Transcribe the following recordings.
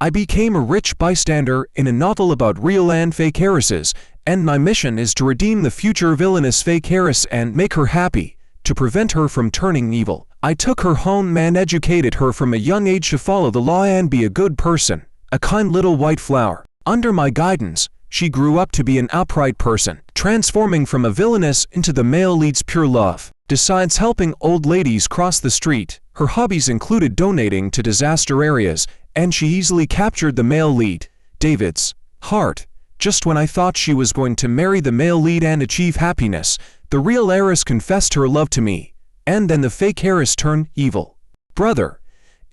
I became a rich bystander in a novel about real and fake heiresses, and my mission is to redeem the future villainous fake heiress and make her happy, to prevent her from turning evil. I took her home and educated her from a young age to follow the law and be a good person, a kind little white flower. Under my guidance, she grew up to be an upright person, transforming from a villainess into the male lead's pure love. Besides helping old ladies cross the street, her hobbies included donating to disaster areas, and she easily captured the male lead, David's, heart. Just when I thought she was going to marry the male lead and achieve happiness, the real heiress confessed her love to me, and then the fake heiress turned evil. Brother,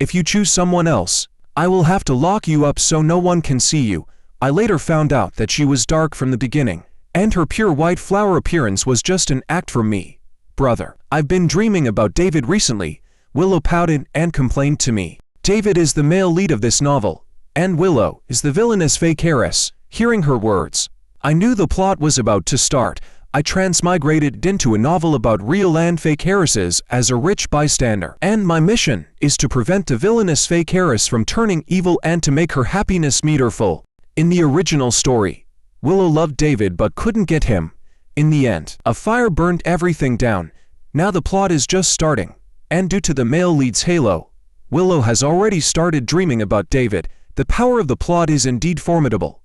if you choose someone else, I will have to lock you up so no one can see you. I later found out that she was dark from the beginning, and her pure white flower appearance was just an act for me. Brother, I've been dreaming about David recently. Willow pouted and complained to me. David is the male lead of this novel, and Willow is the villainous fake heiress. Hearing her words, I knew the plot was about to start. I transmigrated into a novel about real and fake heiresses as a rich bystander, and my mission is to prevent the villainous fake heiress from turning evil and to make her happiness meter full. In the original story, Willow loved David but couldn't get him. In the end, a fire burned everything down. Now the plot is just starting, and due to the male lead's halo, Willow has already started dreaming about David. The power of the plot is indeed formidable.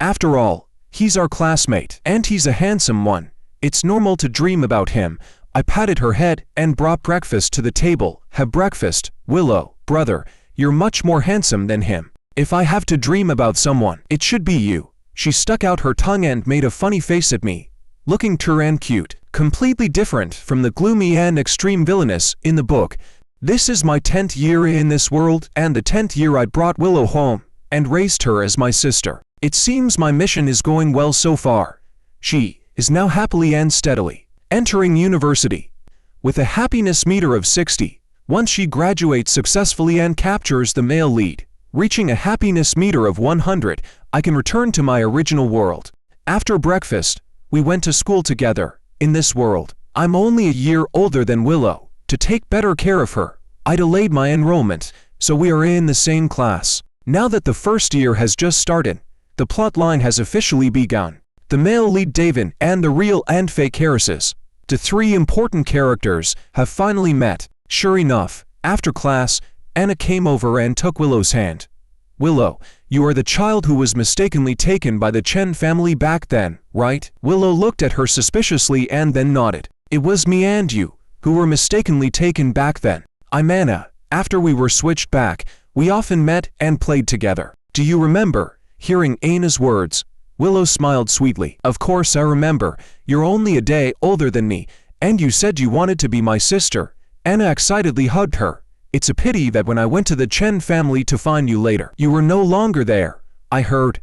After all, he's our classmate, and he's a handsome one. It's normal to dream about him. I patted her head and brought breakfast to the table. Have breakfast, Willow. Brother, you're much more handsome than him. If I have to dream about someone, it should be you. She stuck out her tongue and made a funny face at me, looking and cute, completely different from the gloomy and extreme villainess in the book. This is my 10th year in this world, and the 10th year I brought Willow home and raised her as my sister. It seems my mission is going well so far. She is now happily and steadily entering university with a happiness meter of 60. Once she graduates successfully and captures the male lead, reaching a happiness meter of 100, I can return to my original world. After breakfast, we went to school together. In this world, I'm only a year older than Willow. To take better care of her, I delayed my enrollment, so we are in the same class. Now that the first year has just started, the plot line has officially begun. The male lead David and the real and fake heiresses, the three important characters, have finally met. Sure enough, after class, Anna came over and took Willow's hand. Willow, you are the child who was mistakenly taken by the Chen family back then, right? Willow looked at her suspiciously and then nodded. It was me and you who were mistakenly taken back then. I'm Anna. After we were switched back, we often met and played together. Do you remember? Hearing Anna's words, Willow smiled sweetly. Of course I remember. You're only a day older than me, and you said you wanted to be my sister. Anna excitedly hugged her. It's a pity that when I went to the Chen family to find you later, you were no longer there. I heard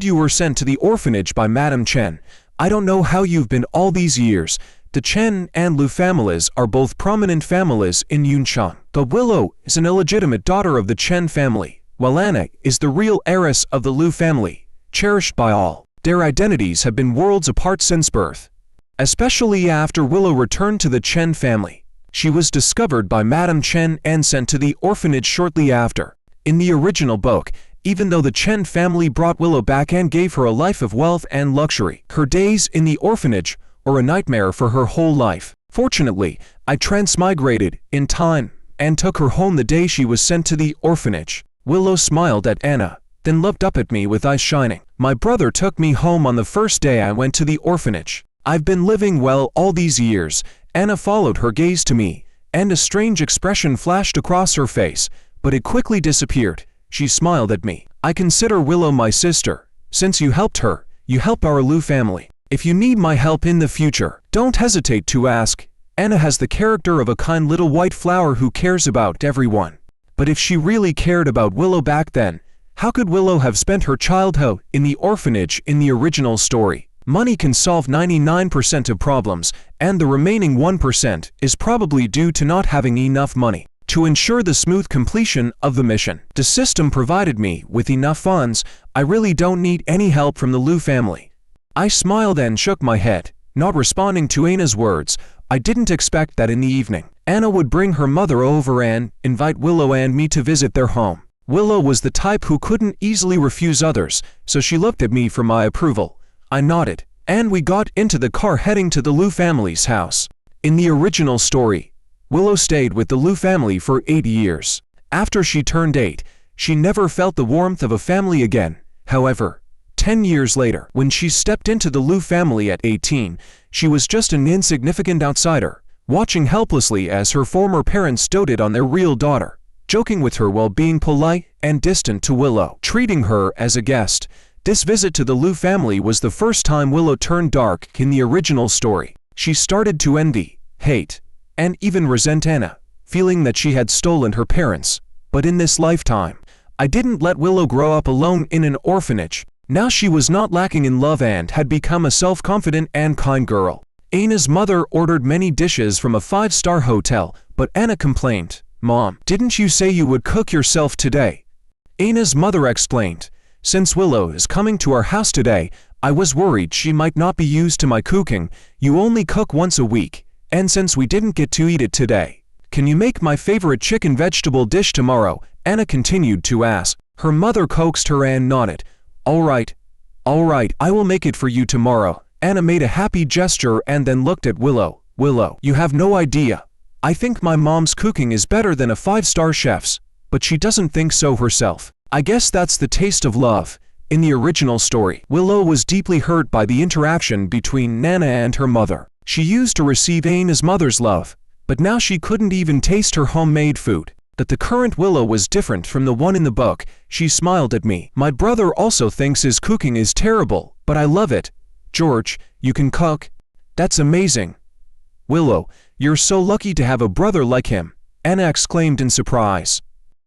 you were sent to the orphanage by Madame Chen. I don't know how you've been all these years. The Chen and Lu families are both prominent families in Yunchang, but Willow is an illegitimate daughter of the Chen family, while Anna is the real heiress of the Lu family, cherished by all. Their identities have been worlds apart since birth. Especially after Willow returned to the Chen family. She was discovered by Madame Chen and sent to the orphanage shortly after. In the original book, even though the Chen family brought Willow back and gave her a life of wealth and luxury, her days in the orphanage or a nightmare for her whole life. Fortunately, I transmigrated in time and took her home the day she was sent to the orphanage. Willow smiled at Anna, then looked up at me with eyes shining. My brother took me home on the first day I went to the orphanage. I've been living well all these years. Anna followed her gaze to me, and a strange expression flashed across her face, but it quickly disappeared. She smiled at me. I consider Willow my sister. Since you helped her, you help our Lu family. If you need my help in the future, don't hesitate to ask. Anna has the character of a kind little white flower who cares about everyone. But if she really cared about Willow back then, how could Willow have spent her childhood in the orphanage in the original story? Money can solve 99% of problems, and the remaining 1% is probably due to not having enough money to ensure the smooth completion of the mission. The system provided me with enough funds. I really don't need any help from the Lu family. I smiled and shook my head, not responding to Anna's words. I didn't expect that in the evening, Anna would bring her mother over and invite Willow and me to visit their home. Willow was the type who couldn't easily refuse others, so she looked at me for my approval. I nodded, and we got into the car heading to the Liu family's house. In the original story, Willow stayed with the Liu family for 8 years. After she turned 8, she never felt the warmth of a family again. However, 10 years later, when she stepped into the Liu family at 18, she was just an insignificant outsider, watching helplessly as her former parents doted on their real daughter, joking with her while being polite and distant to Willow, treating her as a guest. This visit to the Liu family was the first time Willow turned dark in the original story. She started to envy, hate, and even resent Anna, feeling that she had stolen her parents. But in this lifetime, I didn't let Willow grow up alone in an orphanage. Now she was not lacking in love and had become a self-confident and kind girl. Anna's mother ordered many dishes from a 5-star hotel, but Anna complained, "Mom, didn't you say you would cook yourself today?" Anna's mother explained, "Since Willow is coming to our house today, I was worried she might not be used to my cooking. You only cook once a week, and since we didn't get to eat it today, can you make my favorite chicken vegetable dish tomorrow?" Anna continued to ask. Her mother coaxed her and nodded. All right, I will make it for you tomorrow." Anna made a happy gesture and then looked at Willow. "Willow, you have no idea. I think my mom's cooking is better than a 5-star chef's, but she doesn't think so herself. I guess that's the taste of love." In the original story, Willow was deeply hurt by the interaction between Nana and her mother. She used to receive Anna's mother's love, but now she couldn't even taste her homemade food. That the current Willow was different from the one in the book. She smiled at me. "My brother also thinks his cooking is terrible, but I love it. George, you can cook? That's amazing." "Willow, you're so lucky to have a brother like him," Anna exclaimed in surprise.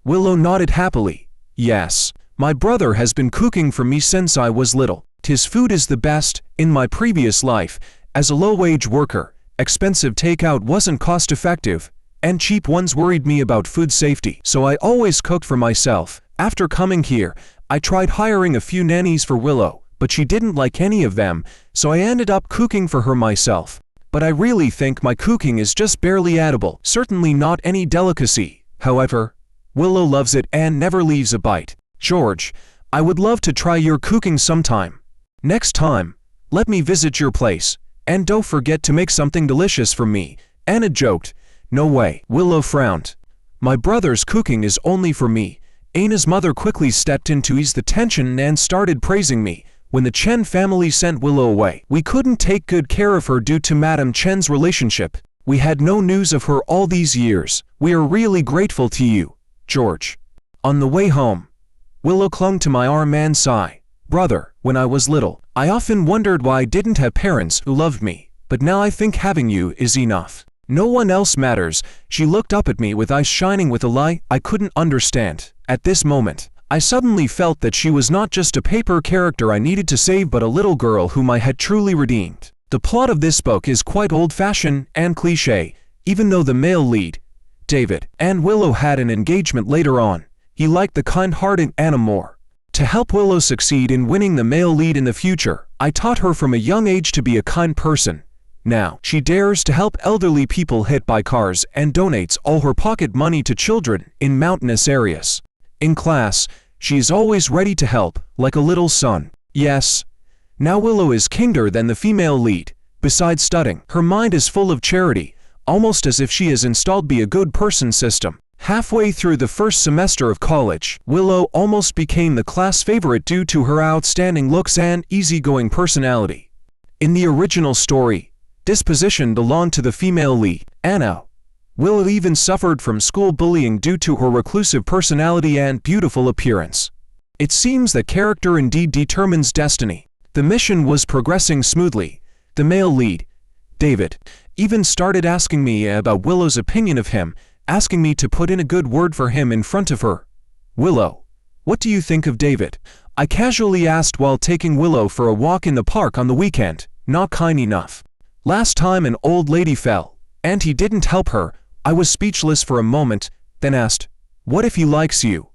Willow nodded happily. "Yes, my brother has been cooking for me since I was little. His food is the best. In my previous life, as a low-wage worker, expensive takeout wasn't cost-effective, and cheap ones worried me about food safety, so I always cooked for myself. After coming here, I tried hiring a few nannies for Willow, but she didn't like any of them, so I ended up cooking for her myself. But I really think my cooking is just barely edible, certainly not any delicacy. However, Willow loves it and never leaves a bite. George, I would love to try your cooking sometime. Next time, let me visit your place, and don't forget to make something delicious for me," Anna joked. "No way," Willow frowned. "My brother's cooking is only for me." Anna's mother quickly stepped in to ease the tension and started praising me. When the Chen family sent Willow away, we couldn't take good care of her due to Madame Chen's relationship. We had no news of her all these years. We are really grateful to you, George. On the way home, Willow clung to my arm and sighed. "Brother, when I was little, I often wondered why I didn't have parents who loved me, but now I think having you is enough. No one else matters." She looked up at me with eyes shining with a light I couldn't understand. At this moment, I suddenly felt that she was not just a paper character I needed to save but a little girl whom I had truly redeemed. The plot of this book is quite old-fashioned and cliché, even though the male lead, David, and Willow had an engagement later on. He liked the kind-hearted Anna more. To help Willow succeed in winning the male lead in the future, I taught her from a young age to be a kind person. Now, she dares to help elderly people hit by cars and donates all her pocket money to children in mountainous areas. In class, she is always ready to help, like a little son. Yes. Now Willow is kinder than the female lead. Besides studying, her mind is full of charity, almost as if she has installed Be a Good Person system. Halfway through the first semester of college, Willow almost became the class favorite due to her outstanding looks and easygoing personality. In the original story, this position belonged to the female lead, Anna. Willow even suffered from school bullying due to her reclusive personality and beautiful appearance. It seems that character indeed determines destiny. The mission was progressing smoothly. The male lead, David, even started asking me about Willow's opinion of him, asking me to put in a good word for him in front of her. "Willow, what do you think of David?" I casually asked while taking Willow for a walk in the park on the weekend. Not kind enough. Last time an old lady fell, and he didn't help her. I was speechless for a moment, then asked, "What if he likes you?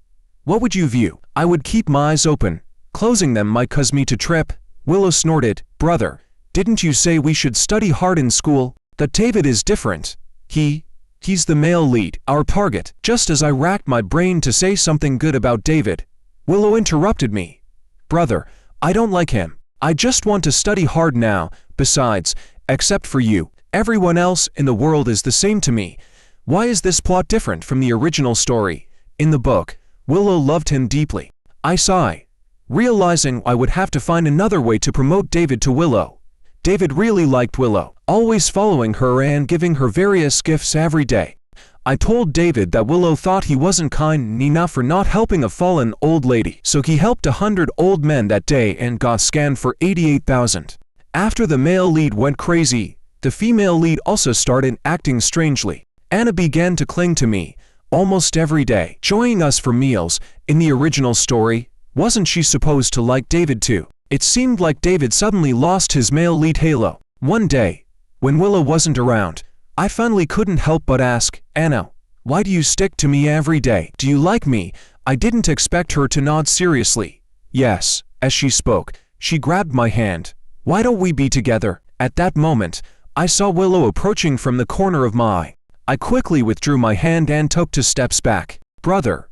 What would you view?" I would keep my eyes open. Closing them might cause me to trip. Willow snorted, "Brother, didn't you say we should study hard in school? That David is different. He He's the male lead, our target. Just as I racked my brain to say something good about David, Willow interrupted me. Brother, I don't like him. I just want to study hard now. Besides, except for you, everyone else in the world is the same to me. Why is this plot different from the original story? In the book, Willow loved him deeply. I sighed, realizing I would have to find another way to promote David to Willow. David really liked Willow, always following her and giving her various gifts every day. I told David that Willow thought he wasn't kind enough for not helping a fallen old lady, so he helped 100 old men that day and got scanned for 88,000. After the male lead went crazy, the female lead also started acting strangely. Anna began to cling to me almost every day, joining us for meals. In the original story, wasn't she supposed to like David too? It seemed like David suddenly lost his male lead halo. One day, when Willow wasn't around, I finally couldn't help but ask, Anna, why do you stick to me every day? Do you like me? I didn't expect her to nod seriously. Yes, as she spoke, she grabbed my hand. Why don't we be together? At that moment, I saw Willow approaching from the corner of my eye. I quickly withdrew my hand and took 2 steps back. Brother,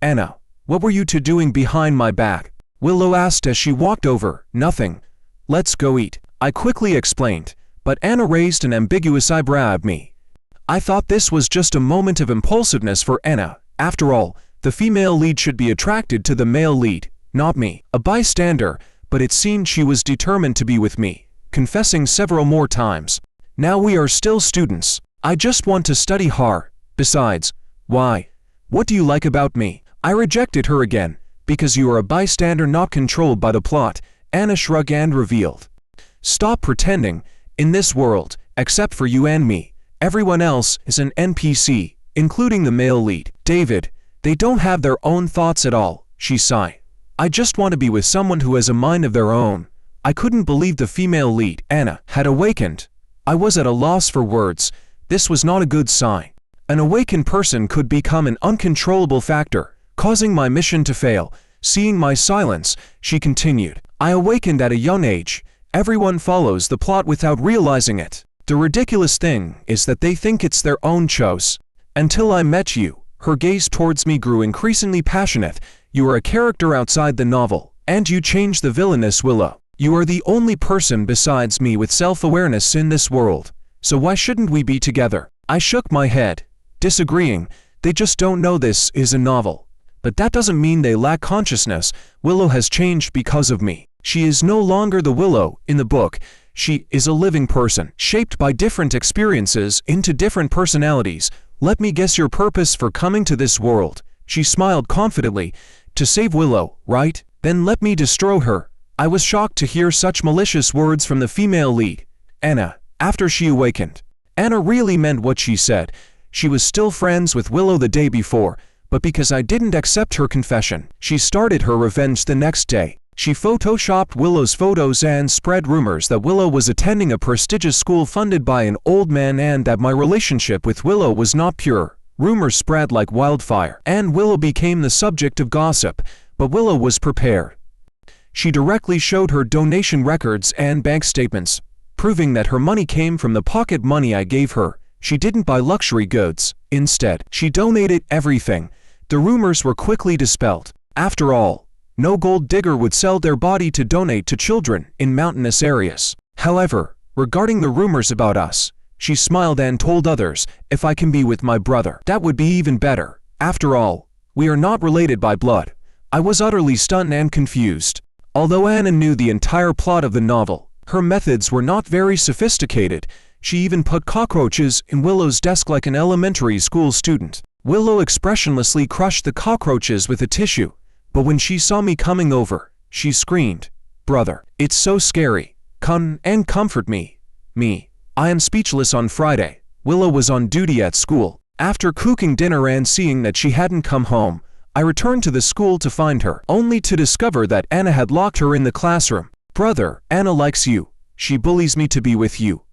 Anna, what were you two doing behind my back? Willow asked as she walked over. Nothing. Let's go eat. I quickly explained, but Anna raised an ambiguous eyebrow at me. I thought this was just a moment of impulsiveness for Anna. After all, the female lead should be attracted to the male lead, not me, a bystander, but it seemed she was determined to be with me, confessing several more times. Now we are still students. I just want to study hard. Besides, why? What do you like about me? I rejected her again. Because you are a bystander not controlled by the plot, Anna shrugged and revealed. Stop pretending. In this world, except for you and me, everyone else is an NPC, including the male lead. David, they don't have their own thoughts at all, she sighed. I just want to be with someone who has a mind of their own. I couldn't believe the female lead, Anna, had awakened. I was at a loss for words. This was not a good sign. An awakened person could become an uncontrollable factor, causing my mission to fail. Seeing my silence, she continued. I awakened at a young age. Everyone follows the plot without realizing it. The ridiculous thing is that they think it's their own choice. Until I met you, her gaze towards me grew increasingly passionate. You are a character outside the novel, and you changed the villainess, Willow. You are the only person besides me with self-awareness in this world. So why shouldn't we be together? I shook my head, disagreeing. They just don't know this is a novel. But that doesn't mean they lack consciousness. Willow has changed because of me. She is no longer the Willow in the book. She is a living person, shaped by different experiences into different personalities. Let me guess your purpose for coming to this world. She smiled confidently. To save Willow, right? Then let me destroy her. I was shocked to hear such malicious words from the female lead, Anna, after she awakened. Anna really meant what she said. She was still friends with Willow the day before, but because I didn't accept her confession, she started her revenge the next day. She photoshopped Willow's photos and spread rumors that Willow was attending a prestigious school funded by an old man and that my relationship with Willow was not pure. Rumors spread like wildfire, and Willow became the subject of gossip, but Willow was prepared. She directly showed her donation records and bank statements, proving that her money came from the pocket money I gave her. She didn't buy luxury goods. Instead, she donated everything. The rumors were quickly dispelled. After all, no gold digger would sell their body to donate to children in mountainous areas. However, regarding the rumors about us, she smiled and told others, if I can be with my brother, that would be even better. After all, we are not related by blood. I was utterly stunned and confused. Although Anna knew the entire plot of the novel, her methods were not very sophisticated. She even put cockroaches in Willow's desk like an elementary school student. Willow expressionlessly crushed the cockroaches with a tissue, but when she saw me coming over, she screamed, Brother, it's so scary. Come and comfort me. I am speechless. On Friday, Willow was on duty at school. After cooking dinner and seeing that she hadn't come home, I returned to the school to find her, only to discover that Anna had locked her in the classroom. Brother, Anna likes you. She bullies me to be with you,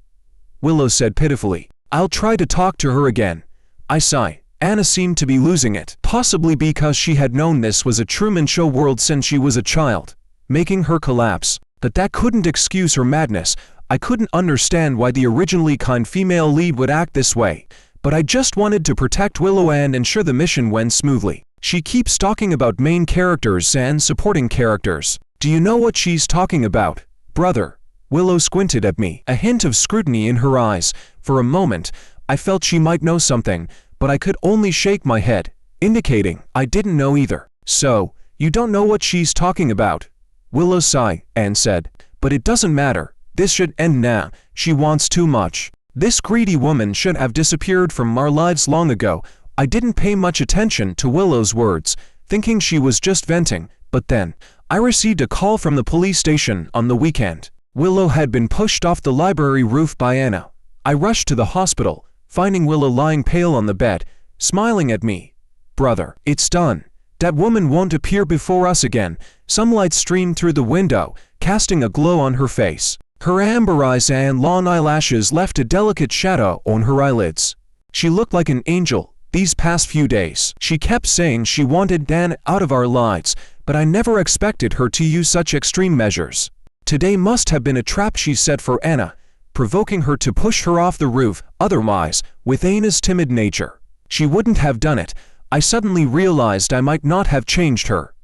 Willow said pitifully. I'll try to talk to her again. I sighed. Anna seemed to be losing it, possibly because she had known this was a Truman Show world since she was a child, making her collapse. But that couldn't excuse her madness. I couldn't understand why the originally kind female lead would act this way. but I just wanted to protect Willow and ensure the mission went smoothly. She keeps talking about main characters and supporting characters. Do you know what she's talking about, brother? Willow squinted at me, a hint of scrutiny in her eyes. For a moment, I felt she might know something, but I could only shake my head, indicating I didn't know either. So, you don't know what she's talking about? Willow sighed and said, but it doesn't matter. This should end now. She wants too much. This greedy woman should have disappeared from our lives long ago. I didn't pay much attention to Willow's words, thinking she was just venting, but then, I received a call from the police station on the weekend. Willow had been pushed off the library roof by Anna. I rushed to the hospital, finding Willow lying pale on the bed, smiling at me. Brother, it's done. That woman won't appear before us again. Some light streamed through the window, casting a glow on her face. Her amber eyes and long eyelashes left a delicate shadow on her eyelids. She looked like an angel these past few days. She kept saying she wanted Dan out of our lives, but I never expected her to use such extreme measures. Today must have been a trap she set for Anna, provoking her to push her off the roof. Otherwise, with Anna's timid nature, she wouldn't have done it. I suddenly realized I might not have changed her.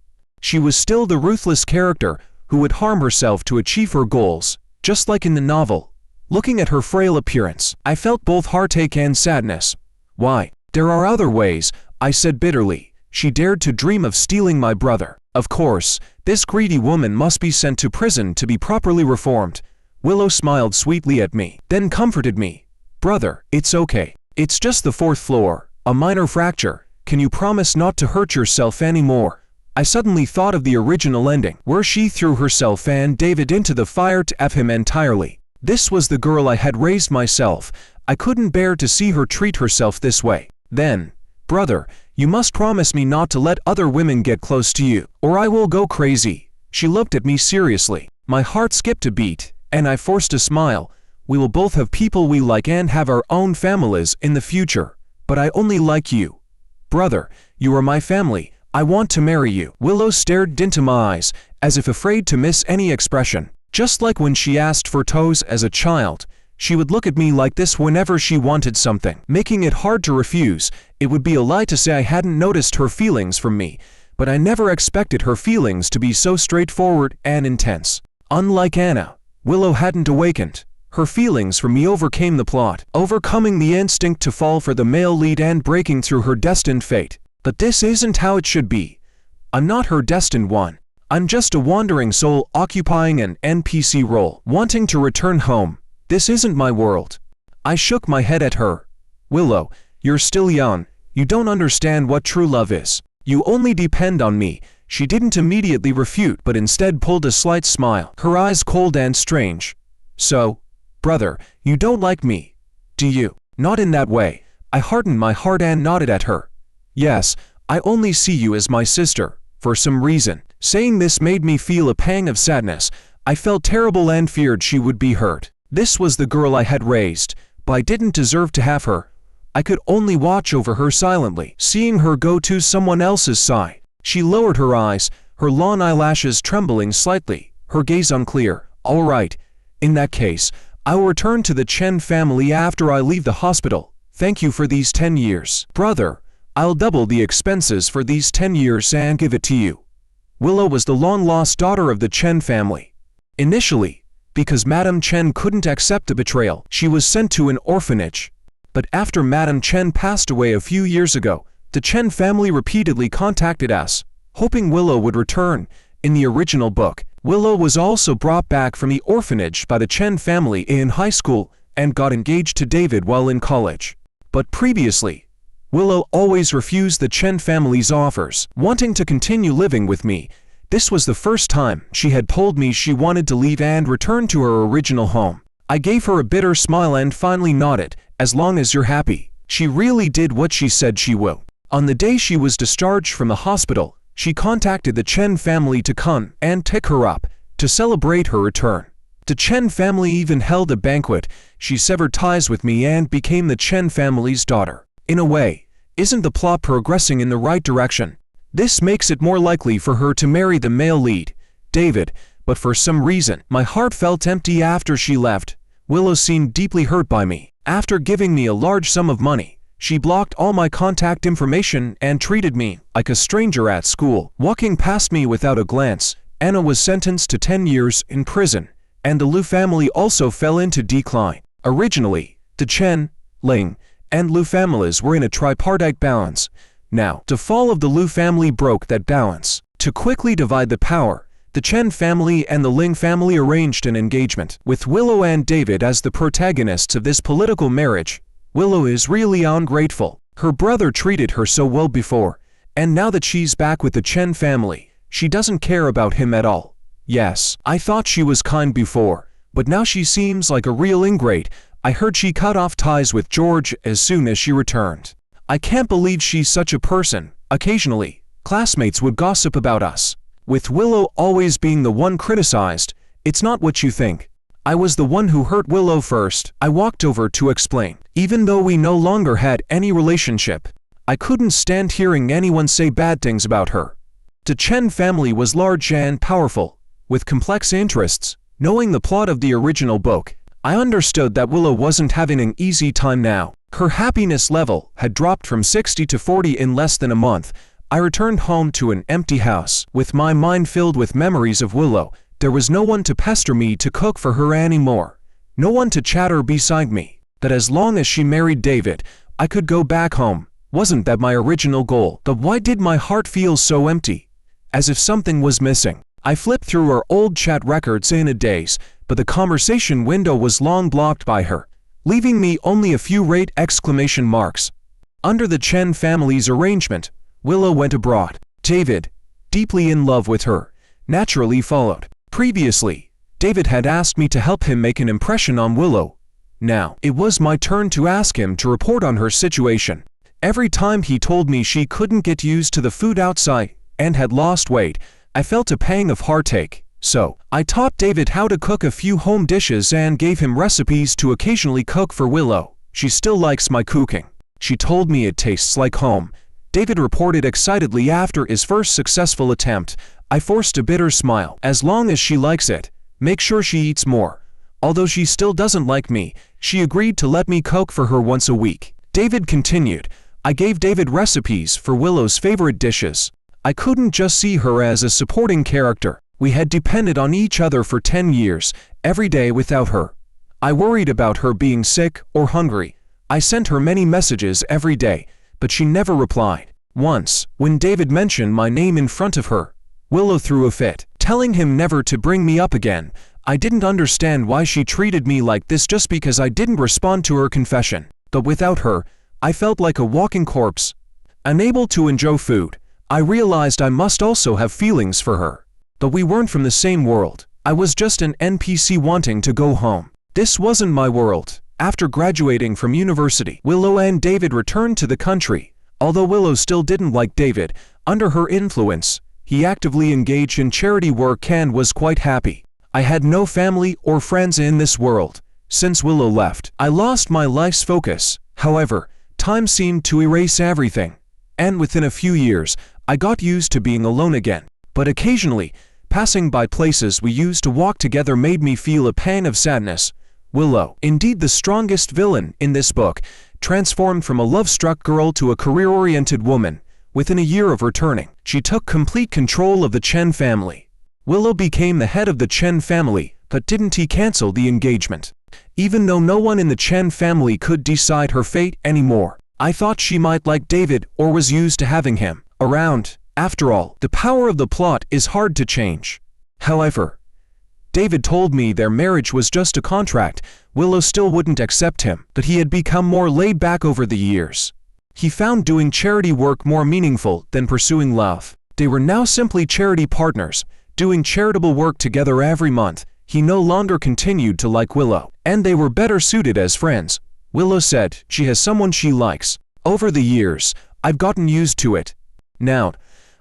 She was still the ruthless character who would harm herself to achieve her goals, just like in the novel. Looking at her frail appearance, I felt both heartache and sadness. Why? There are other ways, I said bitterly. She dared to dream of stealing my brother. Of course, this greedy woman must be sent to prison to be properly reformed. Willow smiled sweetly at me, then comforted me. Brother, it's okay. It's just the 4th floor, a minor fracture. Can you promise not to hurt yourself anymore? I suddenly thought of the original ending, where she threw herself and David into the fire to F him entirely. This was the girl I had raised myself. I couldn't bear to see her treat herself this way. Then, brother, you must promise me not to let other women get close to you, or I will go crazy. She looked at me seriously. My heart skipped a beat, and I forced a smile. We will both have people we like and have our own families in the future, but I only like you. Brother, you are my family. I want to marry you. Willow stared into my eyes, as if afraid to miss any expression. Just like when she asked for toes as a child, she would look at me like this whenever she wanted something, making it hard to refuse. It would be a lie to say I hadn't noticed her feelings from me, but I never expected her feelings to be so straightforward and intense. Unlike Anna, Willow hadn't awakened. Her feelings for me overcame the plot, overcoming the instinct to fall for the male lead and breaking through her destined fate. But this isn't how it should be. I'm not her destined one. I'm just a wandering soul occupying an NPC role, wanting to return home. This isn't my world. I shook my head at her. Willow, you're still young. You don't understand what true love is. You only depend on me. She didn't immediately refute, but instead pulled a slight smile, her eyes cold and strange. So, brother, you don't like me, do you? Not in that way. I hardened my heart and nodded at her. Yes, I only see you as my sister, for some reason. Saying this made me feel a pang of sadness. I felt terrible and feared she would be hurt. This was the girl I had raised, but I didn't deserve to have her. I could only watch over her silently, seeing her go to someone else's side. She lowered her eyes, her long eyelashes trembling slightly, her gaze unclear. All right, in that case, I will return to the Chen family after I leave the hospital. Thank you for these 10 years. Brother, I'll double the expenses for these 10 years and give it to you. Willow was the long-lost daughter of the Chen family. Initially, because Madame Chen couldn't accept the betrayal, she was sent to an orphanage. But after Madame Chen passed away a few years ago, the Chen family repeatedly contacted us, hoping Willow would return. In the original book, Willow was also brought back from the orphanage by the Chen family in high school and got engaged to David while in college. But previously, Willow always refused the Chen family's offers, wanting to continue living with me. This was the first time she had told me she wanted to leave and return to her original home. I gave her a bitter smile and finally nodded. As long as you're happy. She really did what she said she will. On the day she was discharged from the hospital, she contacted the Chen family to come and pick her up to celebrate her return. The Chen family even held a banquet. She severed ties with me and became the Chen family's daughter. In a way, isn't the plot progressing in the right direction? This makes it more likely for her to marry the male lead, David, but for some reason, my heart felt empty after she left. Willow seemed deeply hurt by me. After giving me a large sum of money, She blocked all my contact information and treated me like a stranger at school. Walking past me without a glance, Anna was sentenced to 10 years in prison, and the Liu family also fell into decline. Originally, the Chen, Ling, and Liu families were in a tripartite balance. Now, the fall of the Liu family broke that balance. To quickly divide the power, the Chen family and the Ling family arranged an engagement. With Willow and David as the protagonists of this political marriage, Willow is really ungrateful. Her brother treated her so well before, and now that she's back with the Chen family, she doesn't care about him at all. Yes, I thought she was kind before, but now she seems like a real ingrate. I heard she cut off ties with George as soon as she returned. I can't believe she's such a person. Occasionally, classmates would gossip about us. With Willow always being the one criticized, it's not what you think. I was the one who hurt Willow first. I walked over to explain. Even though we no longer had any relationship, I couldn't stand hearing anyone say bad things about her. The Chen family was large and powerful, with complex interests. Knowing the plot of the original book, I understood that Willow wasn't having an easy time now. Her happiness level had dropped from 60 to 40 in less than a month. I returned home to an empty house, with my mind filled with memories of Willow. There was no one to pester me to cook for her anymore, no one to chatter beside me. That as long as she married David, I could go back home. Wasn't that my original goal? But why did my heart feel so empty? As if something was missing. I flipped through our old chat records in a daze, but the conversation window was long blocked by her, leaving me only a few exclamation marks. Under the Chen family's arrangement, Willow went abroad. David, deeply in love with her, naturally followed. Previously, David had asked me to help him make an impression on Willow. Now, it was my turn to ask him to report on her situation. Every time he told me she couldn't get used to the food outside and had lost weight, I felt a pang of heartache. So, I taught David how to cook a few home dishes and gave him recipes to occasionally cook for Willow. She still likes my cooking. She told me it tastes like home. David reported excitedly after his first successful attempt. I forced a bitter smile. As long as she likes it, make sure she eats more. Although she still doesn't like me, she agreed to let me cook for her once a week. David continued. I gave David recipes for Willow's favorite dishes. I couldn't just see her as a supporting character. We had depended on each other for 10 years, every day without her. I worried about her being sick or hungry. I sent her many messages every day, but she never replied. Once, when David mentioned my name in front of her, Willow threw a fit, telling him never to bring me up again. I didn't understand why she treated me like this just because I didn't respond to her confession. But without her, I felt like a walking corpse. Unable to enjoy food, I realized I must also have feelings for her. But we weren't from the same world. I was just an NPC wanting to go home. This wasn't my world. After graduating from university, Willow and David returned to the country. Although Willow still didn't like David, under her influence, he actively engaged in charity work and was quite happy. I had no family or friends in this world. Since Willow left, I lost my life's focus. However, time seemed to erase everything. And within a few years, I got used to being alone again. But occasionally, passing by places we used to walk together made me feel a pang of sadness. Willow, indeed the strongest villain in this book, transformed from a love-struck girl to a career-oriented woman. Within a year of returning, she took complete control of the Chen family. Willow became the head of the Chen family, but didn't he cancel the engagement? Even though no one in the Chen family could decide her fate anymore, I thought she might like David or was used to having him around. After all, the power of the plot is hard to change. However, David told me their marriage was just a contract. Willow still wouldn't accept him, but he had become more laid back over the years. He found doing charity work more meaningful than pursuing love. They were now simply charity partners, doing charitable work together every month. He no longer continued to like Willow, and they were better suited as friends. Willow said she has someone she likes. Over the years, I've gotten used to it. Now,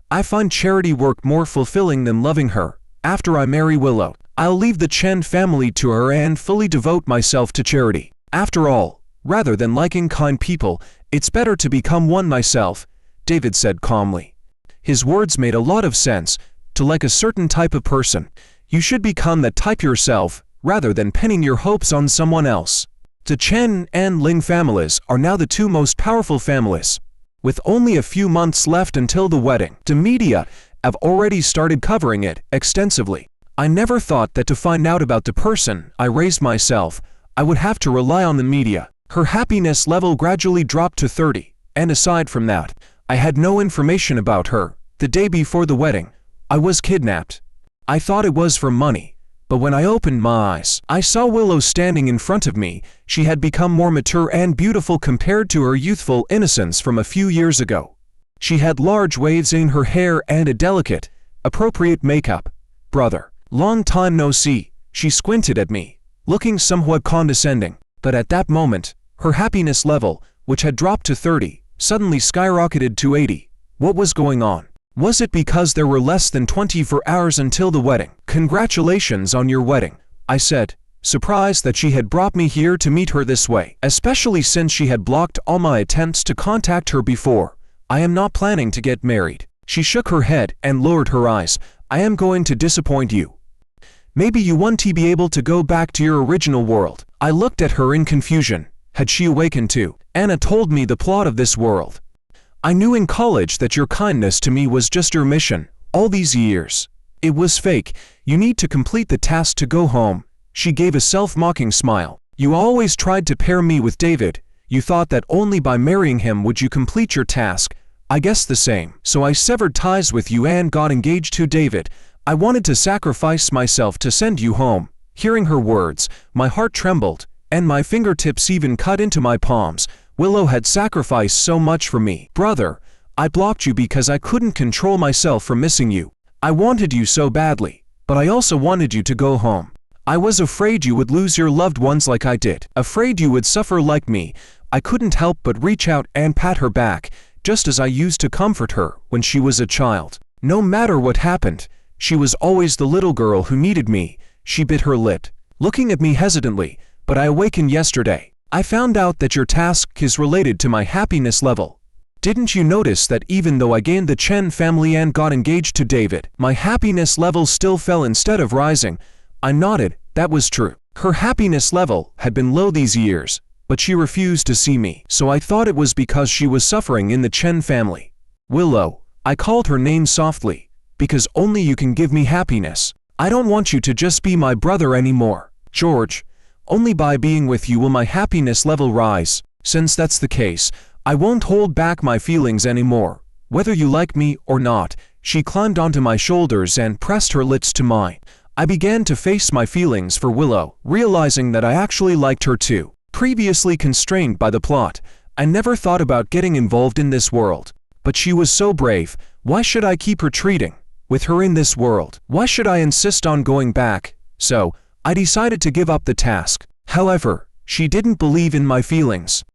I find charity work more fulfilling than loving her. After I marry Willow, I'll leave the Chen family to her and fully devote myself to charity. After all, rather than liking kind people, it's better to become one myself, David said calmly. His words made a lot of sense. To like a certain type of person, you should become that type yourself, rather than pinning your hopes on someone else. The Chen and Ling families are now the two most powerful families. With only a few months left until the wedding, the media have already started covering it extensively. I never thought that to find out about the person I raised myself, I would have to rely on the media. Her happiness level gradually dropped to 30, and aside from that, I had no information about her. The day before the wedding, I was kidnapped. I thought it was for money, but when I opened my eyes, I saw Willow standing in front of me. She had become more mature and beautiful compared to her youthful innocence from a few years ago. She had large waves in her hair and a delicate, appropriate makeup. "Brother, long time no see," she squinted at me, looking somewhat condescending. But at that moment, her happiness level, which had dropped to 30, suddenly skyrocketed to 80. What was going on? Was it because there were less than 24 hours until the wedding? "Congratulations on your wedding," I said, surprised that she had brought me here to meet her this way, especially since she had blocked all my attempts to contact her before. "I am not planning to get married." She shook her head and lowered her eyes. "I am going to disappoint you. Maybe you want to be able to go back to your original world." I looked at her in confusion. Had she awakened too? "Anna told me the plot of this world. I knew in college that your kindness to me was just your mission. All these years, it was fake. You need to complete the task to go home." She gave a self-mocking smile. "You always tried to pair me with David. You thought that only by marrying him would you complete your task. I guess the same. So I severed ties with you and got engaged to David. I wanted to sacrifice myself to send you home." Hearing her words, my heart trembled, and my fingertips even cut into my palms. Willow had sacrificed so much for me. "Brother, I blocked you because I couldn't control myself from missing you. I wanted you so badly, but I also wanted you to go home. I was afraid you would lose your loved ones like I did, afraid you would suffer like me." I couldn't help but reach out and pat her back, just as I used to comfort her when she was a child. No matter what happened, she was always the little girl who needed me. She bit her lip, looking at me hesitantly. "But I awakened yesterday. I found out that your task is related to my happiness level. Didn't you notice that even though I gained the Chen family and got engaged to David, my happiness level still fell instead of rising?" I nodded. That was true. Her happiness level had been low these years, but she refused to see me, so I thought it was because she was suffering in the Chen family. "Willow," I called her name softly, "because only you can give me happiness. I don't want you to just be my brother anymore. George, only by being with you will my happiness level rise. Since that's the case, I won't hold back my feelings anymore, whether you like me or not." She climbed onto my shoulders and pressed her lips to mine. I began to face my feelings for Willow, realizing that I actually liked her too. Previously constrained by the plot, I never thought about getting involved in this world. But she was so brave. Why should I keep retreating? With her in this world, why should I insist on going back? So, I decided to give up the task. However, she didn't believe in my feelings.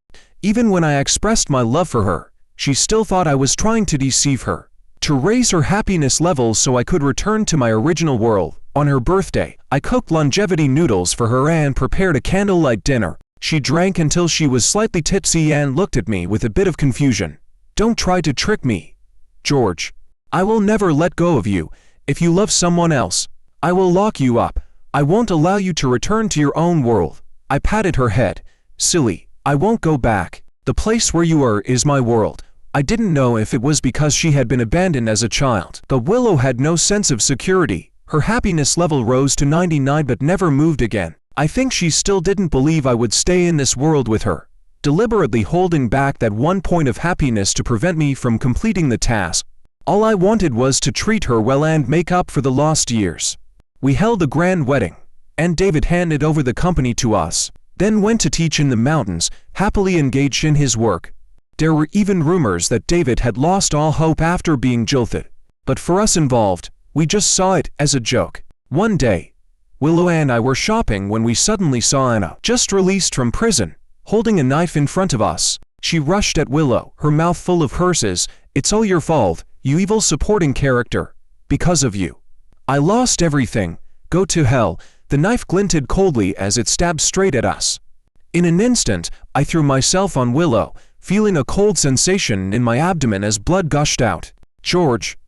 Even when I expressed my love for her, she still thought I was trying to deceive her. To raise her happiness level so I could return to my original world, on her birthday, I cooked longevity noodles for her and prepared a candlelight dinner. She drank until she was slightly tipsy and looked at me with a bit of confusion. "Don't try to trick me, George. I will never let go of you. If you love someone else, I will lock you up. I won't allow you to return to your own world." I patted her head. "Silly, I won't go back. The place where you are is my world." I didn't know if it was because she had been abandoned as a child, but Willow had no sense of security. Her happiness level rose to 99 but never moved again. I think she still didn't believe I would stay in this world with her, deliberately holding back that one point of happiness to prevent me from completing the task. All I wanted was to treat her well and make up for the lost years. We held a grand wedding, and David handed over the company to us, then went to teach in the mountains, happily engaged in his work. There were even rumors that David had lost all hope after being jilted. But for us involved, we just saw it as a joke. One day, Willow and I were shopping when we suddenly saw Anna, just released from prison, holding a knife in front of us. She rushed at Willow, her mouth full of curses. "It's all your fault, you evil supporting character. Because of you, I lost everything. Go to hell." The knife glinted coldly as it stabbed straight at us. In an instant, I threw myself on Willow, feeling a cold sensation in my abdomen as blood gushed out. "George."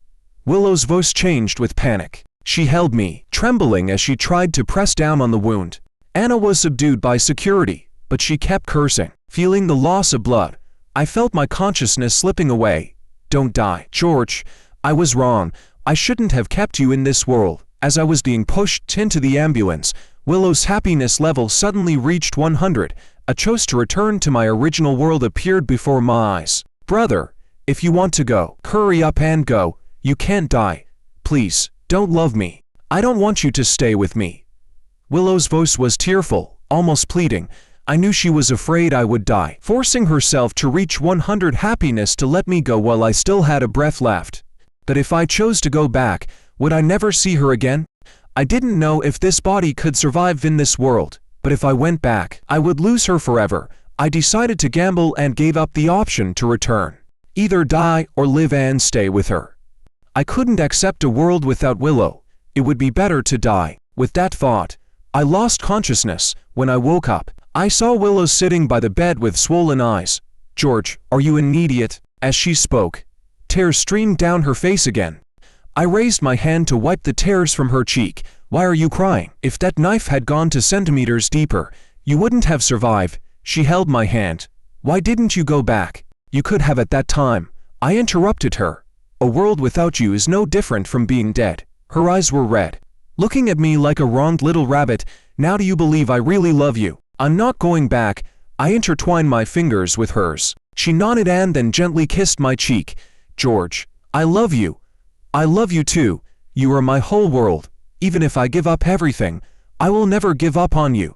Willow's voice changed with panic. She held me, trembling as she tried to press down on the wound. Anna was subdued by security, but she kept cursing. Feeling the loss of blood, I felt my consciousness slipping away. Don't die, George. I was wrong. I shouldn't have kept you in this world. As I was being pushed into the ambulance, Willow's happiness level suddenly reached 100. A choice to return to my original world appeared before my eyes. Brother, if you want to go, hurry up and go. You can't die. Please, don't love me. I don't want you to stay with me. Willow's voice was tearful, almost pleading. I knew she was afraid I would die, forcing herself to reach 100 happiness to let me go while I still had a breath left. But if I chose to go back, would I never see her again? I didn't know if this body could survive in this world, but if I went back, I would lose her forever. I decided to gamble and gave up the option to return. Either die or live and stay with her. I couldn't accept a world without Willow. It would be better to die. With that thought, I lost consciousness. When I woke up, I saw Willow sitting by the bed with swollen eyes. George, are you an idiot? As she spoke, tears streamed down her face again. I raised my hand to wipe the tears from her cheek. Why are you crying? If that knife had gone to centimeters deeper, you wouldn't have survived. She held my hand. Why didn't you go back? You could have at that time. I interrupted her. A world without you is no different from being dead. Her eyes were red, looking at me like a wronged little rabbit. Now do you believe I really love you? I'm not going back. I intertwined my fingers with hers. She nodded and then gently kissed my cheek. George, I love you. I love you too. You are my whole world. Even if I give up everything, I will never give up on you.